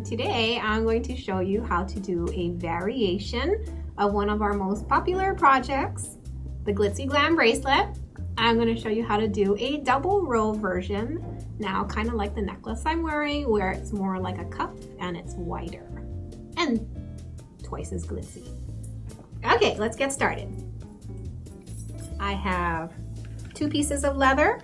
Today I'm going to show you how to do a variation of one of our most popular projects, the Glitzy Glam bracelet. I'm going to show you how to do a double row version, now kind of like the necklace I'm wearing, where it's more like a cuff and it's wider and twice as glitzy. Okay, let's get started. I have 2 pieces of leather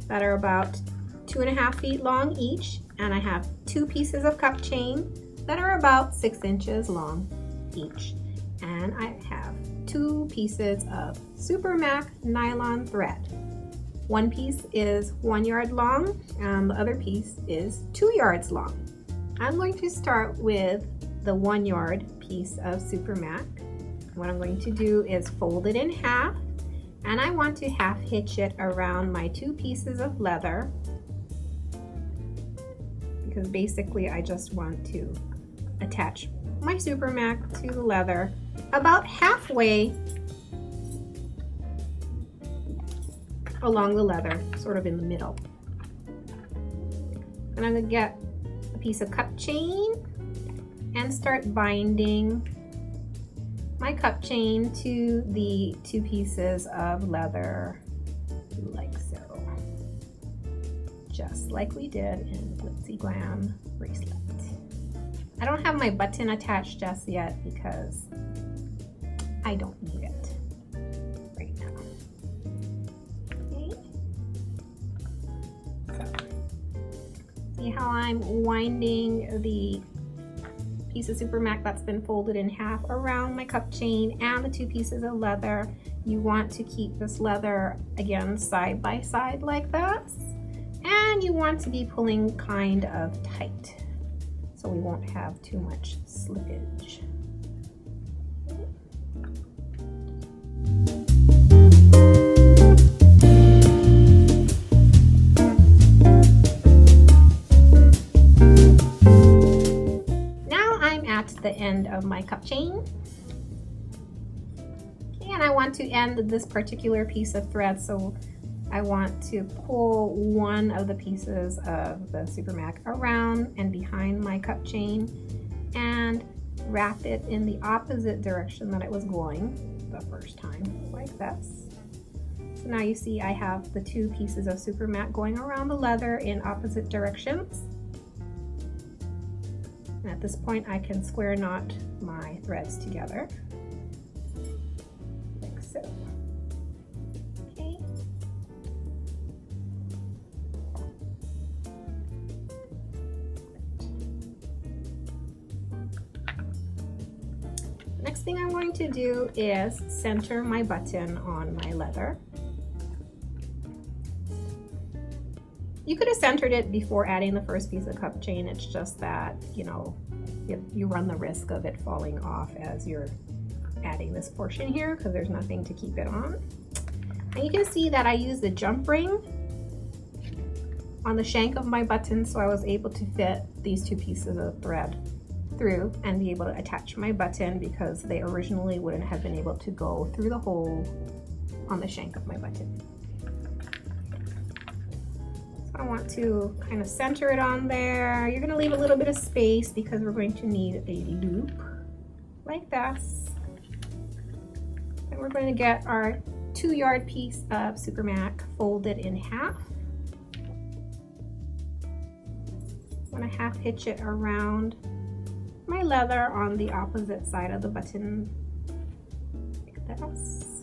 that are about 2.5 feet long each, and I have 2 pieces of cup chain that are about 6 inches long each, and I have 2 pieces of Super Mac nylon thread. One piece is 1 yard long and the other piece is 2 yards long. I'm going to start with the 1 yard piece of Super Mac. What I'm going to do is fold it in half, and I want to half hitch it around my 2 pieces of leather, because basically I just want to attach my Super Mac to the leather about halfway along the leather, sort of in the middle. And I'm going to get a piece of cup chain and start binding my cup chain to the 2 pieces of leather, like so. Just like we did in Glitzy Glam bracelet. I don't have my button attached just yet because I don't need it right now. Okay. So, see how I'm winding the piece of Super Mac that's been folded in half around my cup chain and the 2 pieces of leather. You want to keep this leather again side by side like this, and you want to be pulling kind of tight so we won't have too much slippage. The end of my cup chain, and I want to end this particular piece of thread, so I want to pull one of the pieces of the Super Mac around and behind my cup chain and wrap it in the opposite direction that it was going the first time, like this. So now you see I have the 2 pieces of Super Mac going around the leather in opposite directions. At this point, I can square knot my threads together, like so. Okay. The next thing I'm going to do is center my button on my leather. You could have centered it before adding the first piece of cup chain. It's just that, you run the risk of it falling off as you're adding this portion here because there's nothing to keep it on. And you can see that I used the jump ring on the shank of my button, so I was able to fit these 2 pieces of thread through and be able to attach my button, because they originally wouldn't have been able to go through the hole on the shank of my button. I want to kind of center it on there. You're going to leave a little bit of space because we're going to need a loop like this. And we're going to get our 2 yard piece of Super Mac folded in half. I'm going to half hitch it around my leather on the opposite side of the button like this.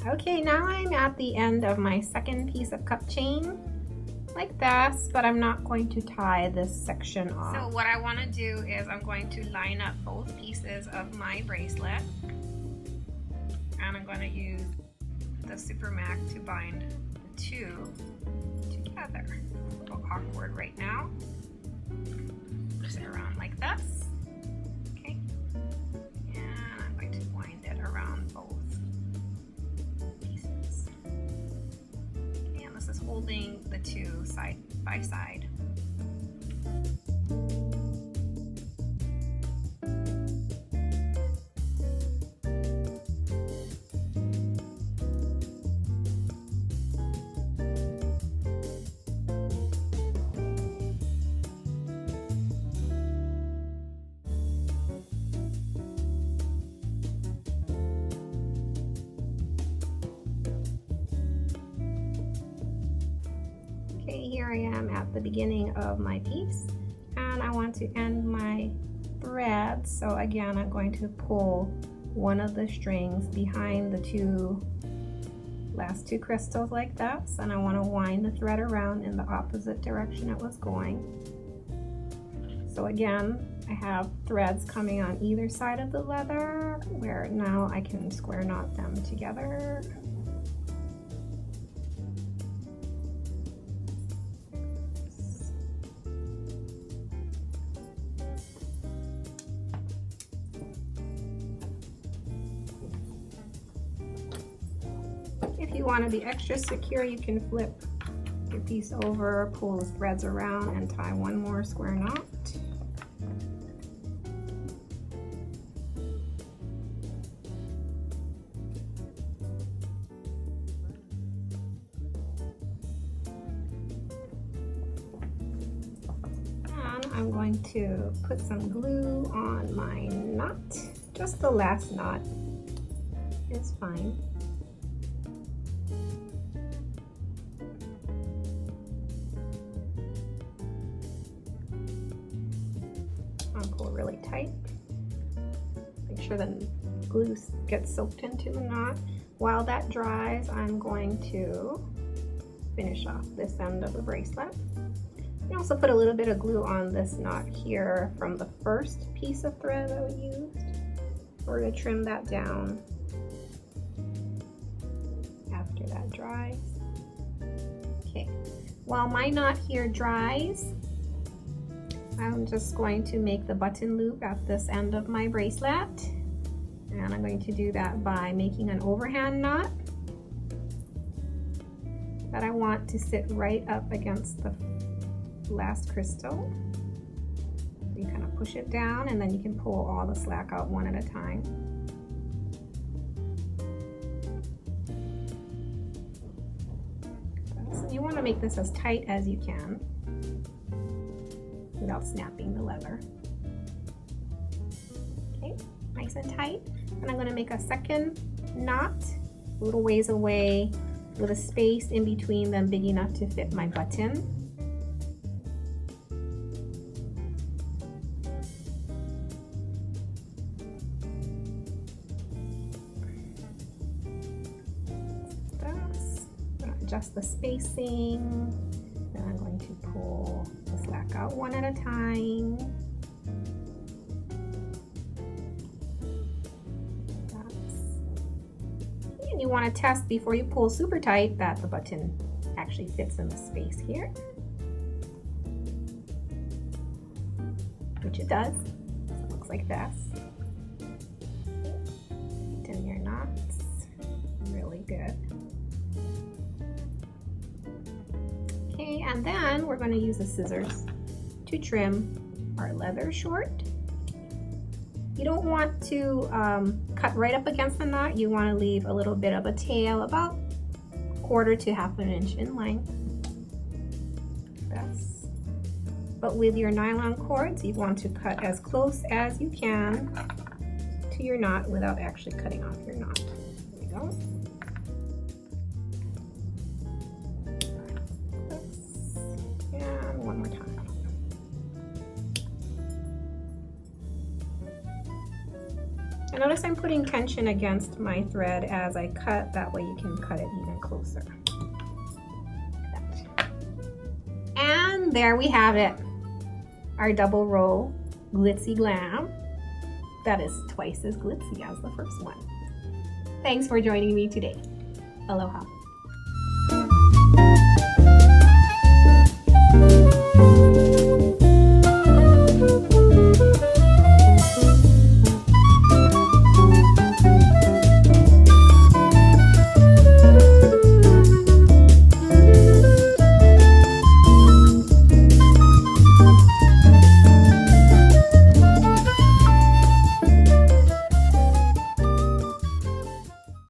Okay, now I'm at the end of my second piece of cup chain. like this, but I'm not going to tie this section off. So what I want to do is I'm going to line up both pieces of my bracelet, and I'm going to use the Super Mac to bind the two together. A little awkward right now. Push it around like this. Okay. And I'm going to wind it around both pieces. Okay, and this is holding the two side by side. Okay, here I am at the beginning of my piece, and I want to end my thread. So again, I'm going to pull one of the strings behind the last two crystals like this, and I want to wind the thread around in the opposite direction it was going. So again, I have threads coming on either side of the leather, where now I can square knot them together. If you want to be extra secure, you can flip your piece over, pull the threads around, and tie one more square knot. And I'm going to put some glue on my knot. Just the last knot is fine. Pull really tight. Make sure the glue gets soaked into the knot. While that dries, I'm going to finish off this end of the bracelet. I also put a little bit of glue on this knot here from the first piece of thread that we used. We're going to trim that down after that dries. Okay, while my knot here dries, I'm just going to make the button loop at this end of my bracelet, and I'm going to do that by making an overhand knot that I want to sit right up against the last crystal. You kind of push it down, and then you can pull all the slack out one at a time. So you want to make this as tight as you can without snapping the leather. Okay, nice and tight. And I'm going to make a second knot a little ways away with a space in between them big enough to fit my button. Adjust the spacing. Then I'm going to pull the slack out one at a time. And you want to test before you pull super tight that the button actually fits in the space here, which it does. So it looks like this. Tighten your knots really good. Okay, and then we're going to use the scissors to trim our leather short. You don't want to cut right up against the knot. You want to leave a little bit of a tail, about 1/4 to 1/2 inch in length. But with your nylon cords, you want to cut as close as you can to your knot without actually cutting off your knot. There we go. And one more time. And notice I'm putting tension against my thread as I cut, that way you can cut it even closer. Like that. there we have it. Our double row Glitzy Glam. That is twice as glitzy as the first one. Thanks for joining me today. Aloha.